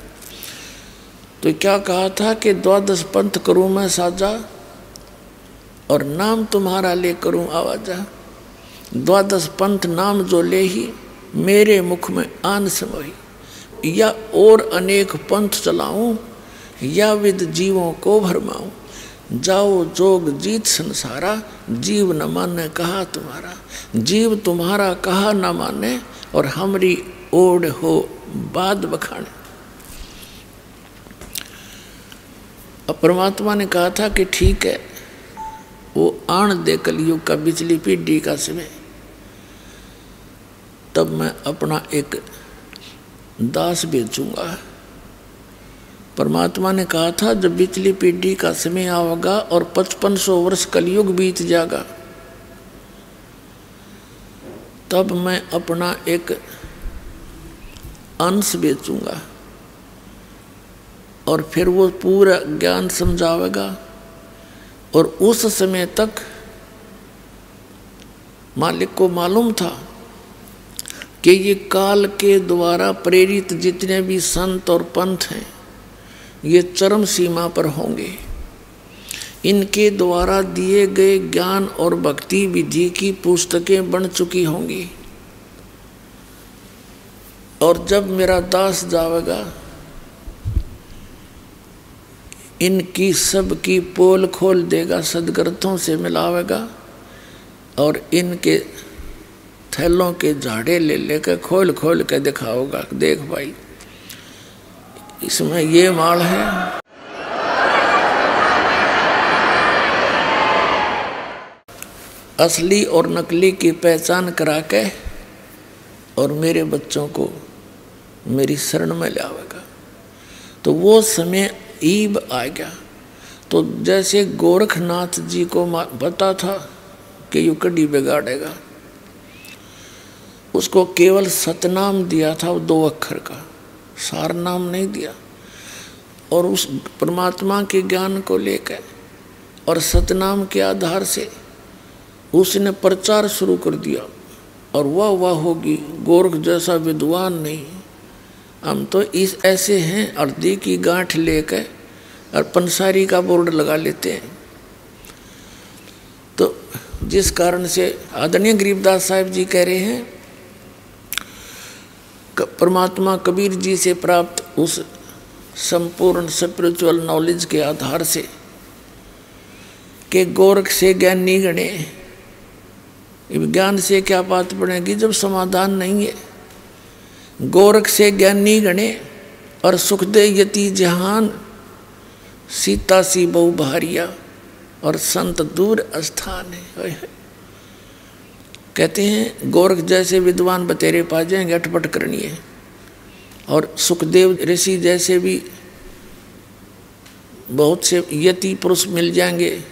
[SPEAKER 2] तो क्या कहा था कि 12 पंथ करूँ मैं साझा, और नाम तुम्हारा ले करूँ आवाजा। 12 पंथ नाम जो ले ही मेरे मुख में आन समोही, या और अनेक पंथ चलाऊं, या विद जीवों को भरमाऊं। जाओ जोग जीत संसारा, जीव न माने कहा तुम्हारा। जीव तुम्हारा कहा न माने, और हमरी ओढ़ हो बाद बखाने। अब परमात्मा ने कहा था कि ठीक है, वो आन दे कलयुग का बिचली पीढ़ी का समय, तब मैं अपना एक दास भेजूंगा। परमात्मा ने कहा था जब बिचली पीढ़ी का समय आएगा और 5500 वर्ष कलयुग बीत जाएगा, तब मैं अपना एक अंश बेचूंगा, और फिर वो पूरा ज्ञान समझावेगा। और उस समय तक मालिक को मालूम था कि ये काल के द्वारा प्रेरित जितने भी संत और पंथ हैं ये चरम सीमा पर होंगे। इनके द्वारा दिए गए ज्ञान और भक्ति विधि की पुस्तकें बन चुकी होंगी। और जब मेरा दास जावेगा इनकी सब की पोल खोल देगा, सदग्रंथों से मिलावेगा और इनके थैलों के झाड़े ले लेकर खोल खोल के दिखाओगा, देख भाई इसमें ये माल है। असली और नकली की पहचान करा के और मेरे बच्चों को मेरी शरण में लावेगा। तो वो समय ईब आ गया। तो जैसे गोरखनाथ जी को पता था कि यू कड़ी बिगाड़ेगा, उसको केवल सतनाम दिया था, वो 2 अक्षर का, सार नाम नहीं दिया। और उस परमात्मा के ज्ञान को लेकर और सतनाम के आधार से उसने प्रचार शुरू कर दिया। और वाह होगी, गोरख जैसा विद्वान नहीं, हम तो इस ऐसे हैं, अर्दी की गांठ लेकर और पंसारी का बोर्ड लगा लेते हैं। तो जिस कारण से आदरणीय गरीबदास साहिब जी कह रहे हैं परमात्मा कबीर जी से प्राप्त उस संपूर्ण स्पिरिचुअल नॉलेज के आधार से कि गोरख से ज्ञानी गणे, ज्ञान से क्या बात बनेगी जब समाधान नहीं है। गोरख से ज्ञानी गणे और सुख दे यति जहान, सीता सी बहु भारिया और संत दूर स्थान है। कहते हैं गोरख जैसे विद्वान बतेरे पा जाएंगे, अटपट करनी है। और सुखदेव ऋषि जैसे भी बहुत से यति पुरुष मिल जाएंगे।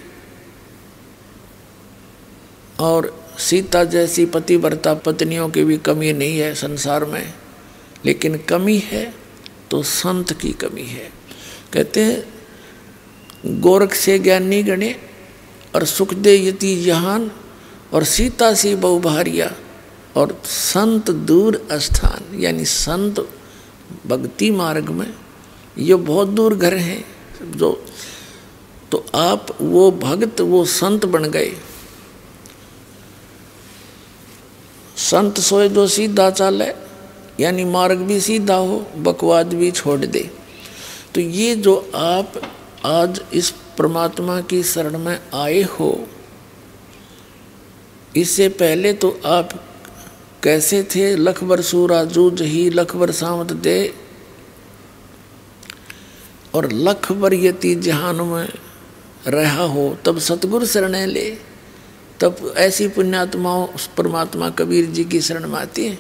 [SPEAKER 2] और सीता जैसी पतिव्रता पत्नियों की भी कमी नहीं है संसार में, लेकिन कमी है तो संत की कमी है। कहते हैं गोरख से ज्ञानी गणे और सुख दे यति जहान और सीता सी बहु भारिया और संत दूर स्थान, यानी संत भक्ति मार्ग में ये बहुत दूर घर हैं जो, तो आप वो भक्त वो संत बन गए। संत सोए जो सीधा चाले, यानी मार्ग भी सीधा हो, बकवाद भी छोड़ दे। तो ये जो आप आज इस परमात्मा की शरण में आए हो, इससे पहले तो आप कैसे थे? लखबर सूरा जूझ ही लखबर सामत दे, और लखबर यति जहान में रहा हो तब सतगुरु शरण ले। तब ऐसी पुण्यात्माओं उस परमात्मा कबीर जी की शरण में आती हैं।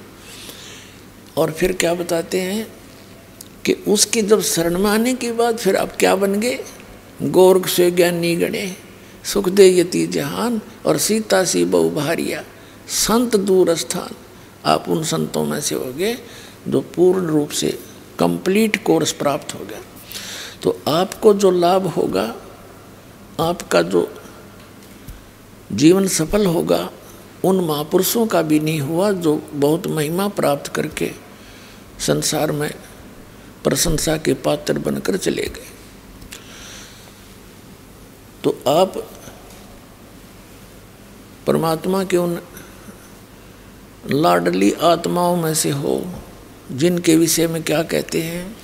[SPEAKER 2] और फिर क्या बताते हैं कि उसकी जब शरण में आने के बाद फिर आप क्या बन गए? गोरख से ज्ञानी गणे, सुख दे यति जहान और सीता सी बहु भारिया, संत दूर स्थान। आप उन संतों में से हो गए जो पूर्ण रूप से कंप्लीट कोर्स प्राप्त हो गया। तो आपको जो लाभ होगा, आपका जो जीवन सफल होगा, उन महापुरुषों का भी नहीं हुआ जो बहुत महिमा प्राप्त करके संसार में प्रशंसा के पात्र बनकर चले गए। तो आप परमात्मा के उन लाडली आत्माओं में से हो जिनके विषय में क्या कहते हैं,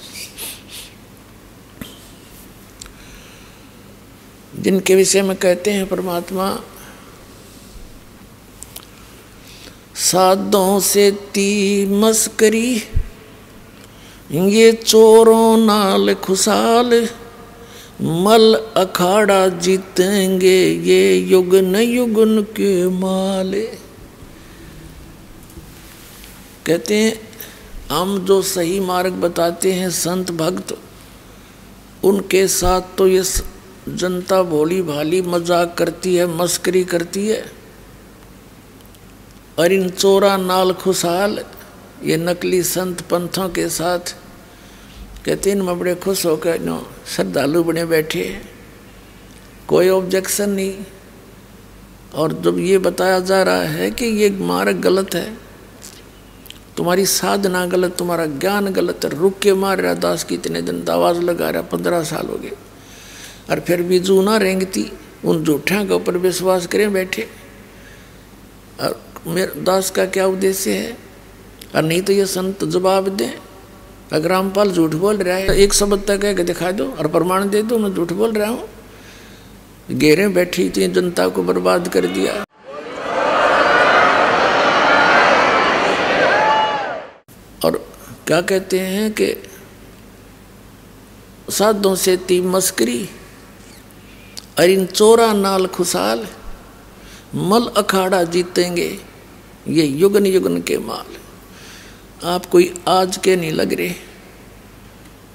[SPEAKER 2] जिनके विषय में कहते हैं परमात्मा साधों से ती मस्करी, ये चोरों नाल खुशाल, मल अखाड़ा जीतेंगे ये युगन युगन के माले। कहते हैं हम जो सही मार्ग बताते हैं संत भक्त, उनके साथ तो ये जनता भोली भाली मजाक करती है, मस्करी करती है। और इन चोरा नाल खुशहाल ये नकली संत पंथों के साथ कहते इनमें बड़े खुश होकर नो श्रद्धालु बने बैठे, कोई ऑब्जेक्शन नहीं। और जब ये बताया जा रहा है कि ये मार्ग गलत है, तुम्हारी साधना गलत, तुम्हारा ज्ञान गलत है, रुक के मार रहा दास की इतने दिन आवाज़ लगा रहा, 15 साल हो गए, और फिर भी जू ना रेंगती, उन झूठों के ऊपर विश्वास करें बैठे। और मेरे दास का क्या उद्देश्य है? और नहीं तो ये संत जवाब दें, अगर रामपाल झूठ बोल रहा है एक शब्द तक कह के दिखा दो और प्रमाण दे दो मैं झूठ बोल रहा हूँ। घेरे बैठी थी, जनता को बर्बाद कर दिया। और क्या कहते हैं कि साधों से ती मस्करी, और इन चोरा नाल खुशाल, मल अखाड़ा जीतेंगे ये युगन युगन के माल। आप कोई आज के नहीं लग रहे,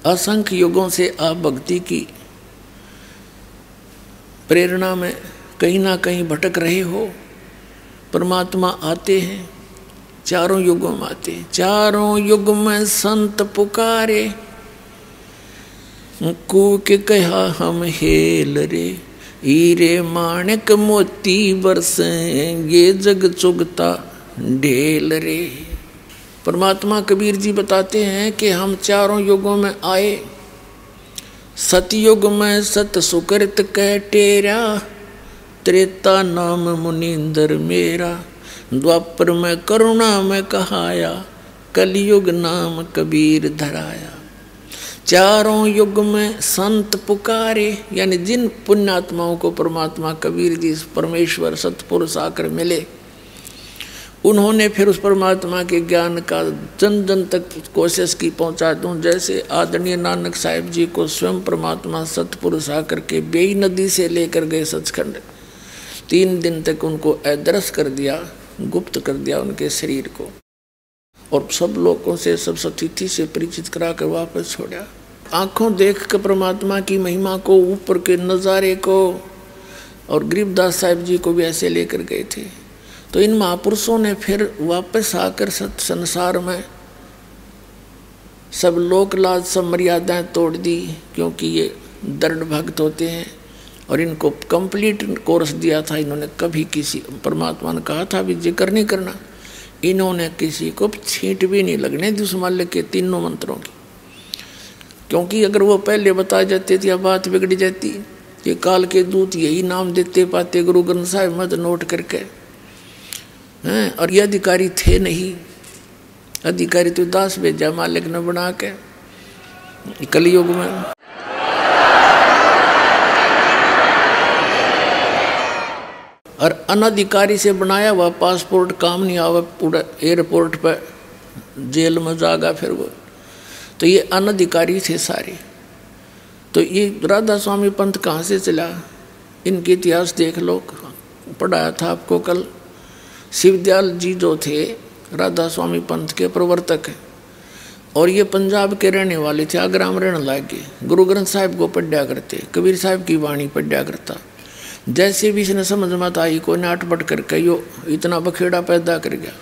[SPEAKER 2] असंख्य युगों से आप भक्ति की प्रेरणा में कहीं ना कहीं भटक रहे हो। परमात्मा आते हैं, चारों युगों में आते हैं। चारों युग में संत पुकारे, कूक कहा हम हेल रे, हीरे माणिक मोती बरसे, ये जग चुगता ढेल रे। परमात्मा कबीर जी बताते हैं कि हम चारों युगों में आए। सतयुग में सत सुकृत कह टेरा, त्रेता नाम मुनींद्र मेरा, द्वापर में करुणा में कहाया, कलयुग नाम कबीर धराया। चारों युग में संत पुकारे, यानी जिन पुण्यात्माओं को परमात्मा कबीर जी परमेश्वर सतपुरुष आकर मिले, उन्होंने फिर उस परमात्मा के ज्ञान का जन जन तक कोशिश की पहुंचा दूं। जैसे आदरणीय नानक साहिब जी को स्वयं परमात्मा सतपुरुष आकर के बेई नदी से लेकर गए सचखंड, 3 दिन तक उनको अदृश्य कर दिया, गुप्त कर दिया उनके शरीर को, और सब लोगों से सब सतिथि से परिचित करा कर वापस छोड़ा। आंखों देख कर परमात्मा की महिमा को, ऊपर के नज़ारे को, और गरीबदास साहिब जी को भी ऐसे लेकर गए थे। तो इन महापुरुषों ने फिर वापस आकर सत संसार में सब लोक लाज सब मर्यादाएं तोड़ दी, क्योंकि ये दृढ़ भक्त होते हैं और इनको कंप्लीट कोर्स दिया था। इन्होंने कभी किसी, परमात्मा ने कहा था भी जिक्र नहीं करना, इन्होंने किसी को छींट भी नहीं लगने दी उस माल्य के 3 मंत्रों की, क्योंकि अगर वो पहले बता जाते थे या बात बिगड़ जाती। ये काल के दूत यही नाम देते पाते गुरु ग्रंथ साहिब मत नोट करके हैं। और ये अधिकारी थे नहीं, अधिकारी तो दास भेजा मालिक ने बना के कलयुग में। और अनधिकारी से बनाया हुआ पासपोर्ट काम नहीं आवा, पूरा एयरपोर्ट पर जेल में जागा फिर वो। तो ये अनधिकारी थे सारे। तो ये राधा स्वामी पंथ कहाँ से चला, इनके इतिहास देख लो, पढ़ाया था आपको कल। शिवदयाल जी जो थे राधा स्वामी पंथ के प्रवर्तक हैं, और ये पंजाब के रहने वाले थे, आगरा में रहने लगे। गुरु ग्रंथ साहिब को पढ़ा करते, कबीर साहिब की वाणी पढ़ा करता। जैसे भी इसने समझ मत आई, कोई नाटपट करके यो इतना बखेड़ा पैदा कर गया।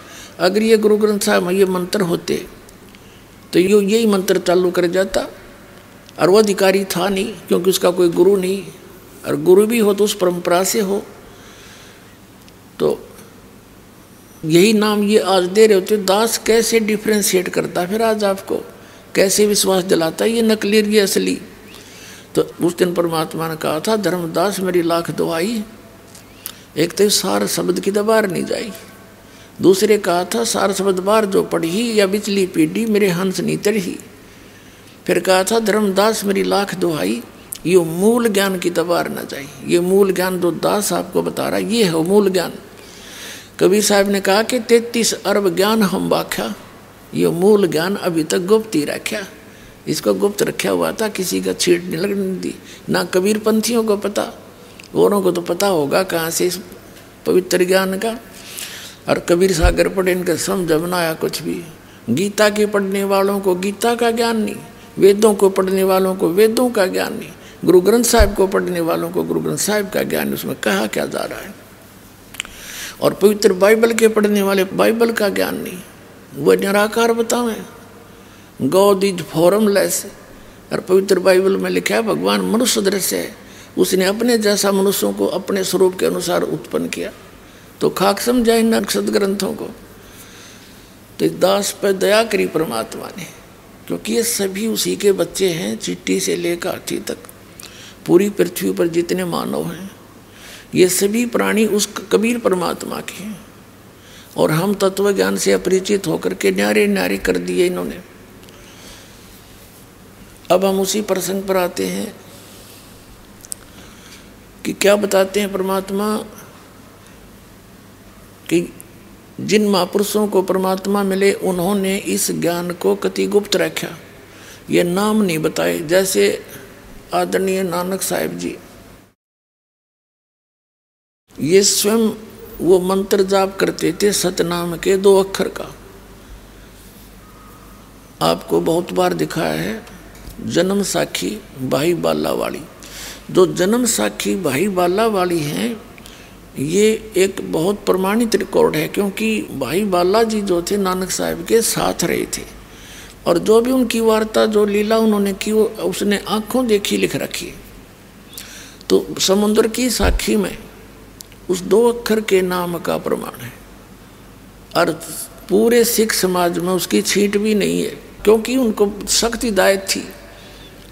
[SPEAKER 2] अगर ये गुरु ग्रंथ साहिब में ये मंत्र होते तो यो यही मंत्र चालू कर जाता। और वो अधिकारी था नहीं, क्योंकि उसका कोई गुरु नहीं, और गुरु भी हो तो उस परंपरा से हो। तो यही नाम ये आज दे रहे होते। दास कैसे डिफ्रेंशिएट करता, फिर आज आपको कैसे विश्वास दिलाता ये नकली ये असली। तो उस दिन परमात्मा ने कहा था, धर्मदास मेरी लाख दुआई, एक तो सार शब्द की दबार नहीं जाई, दूसरे कहा था सार शब्द बार जो पढ़ी या बिचली पीढ़ी मेरे हंस नहीं तढ़ी। फिर कहा था धर्मदास मेरी लाख दुआई, ये मूल ज्ञान की दबार न जाए। ये मूल ज्ञान जो दास आपको बता रहा ये है मूल ज्ञान। कबीर साहब ने कहा कि 33 अरब ज्ञान हम बाख्या, ये मूल ज्ञान अभी तक गुप्त ही रखा। इसको गुप्त रखा हुआ था, किसी का छीट नहीं लगने दी। ना कबीर पंथियों को पता, औरों को तो पता होगा कहाँ से इस पवित्र ज्ञान का। और कबीर सागर पढ़े, इनका समझ बनाया कुछ भी। गीता के पढ़ने वालों को गीता का ज्ञान नहीं, वेदों को पढ़ने वालों को वेदों का ज्ञान नहीं, गुरु ग्रंथ साहिब को पढ़ने वालों को गुरु ग्रंथ साहिब का ज्ञान। उसमें कहा क्या जा रहा है। और पवित्र बाइबल के पढ़ने वाले बाइबल का ज्ञान नहीं, वो निराकार बतावें। गॉड इज फॉर्मलेस, और पवित्र बाइबल में लिखा है भगवान मनुष्य दृश्य है, उसने अपने जैसा मनुष्यों को अपने स्वरूप के अनुसार उत्पन्न किया। तो खाक समझा इन नक्षद ग्रंथों को। तो दास पर दया करी परमात्मा ने, क्योंकि ये सभी उसी के बच्चे हैं, चिट्टी से लेकर हाथी तक। पूरी पृथ्वी पर जितने मानव हैं ये सभी प्राणी उस कबीर परमात्मा के हैं, और हम तत्व ज्ञान से अपरिचित होकर के न्यारे न्यारे कर दिए इन्होंने। अब हम उसी प्रसंग पर आते हैं कि क्या बताते हैं परमात्मा कि जिन महापुरुषों को परमात्मा मिले उन्होंने इस ज्ञान को कति गुप्त रखा, ये नाम नहीं बताए। जैसे आदरणीय नानक साहिब जी, ये स्वयं वो मंत्र जाप करते थे सतनाम के 2 अक्षर का। आपको बहुत बार दिखाया है जन्म साखी भाई बाला वाली। जो जन्म साखी भाई बाला वाली हैं ये एक बहुत प्रमाणित रिकॉर्ड है, क्योंकि भाई बाला जी जो थे नानक साहिब के साथ रहे थे, और जो भी उनकी वार्ता जो लीला उन्होंने की वो उसने आंखों देखी लिख रखी। तो समुद्र की साखी में उस 2 अक्षर के नाम का प्रमाण है, और पूरे सिख समाज में उसकी छींट भी नहीं है, क्योंकि उनको सख्त हिदायत थी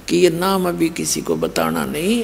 [SPEAKER 2] कि ये नाम अभी किसी को बताना नहीं।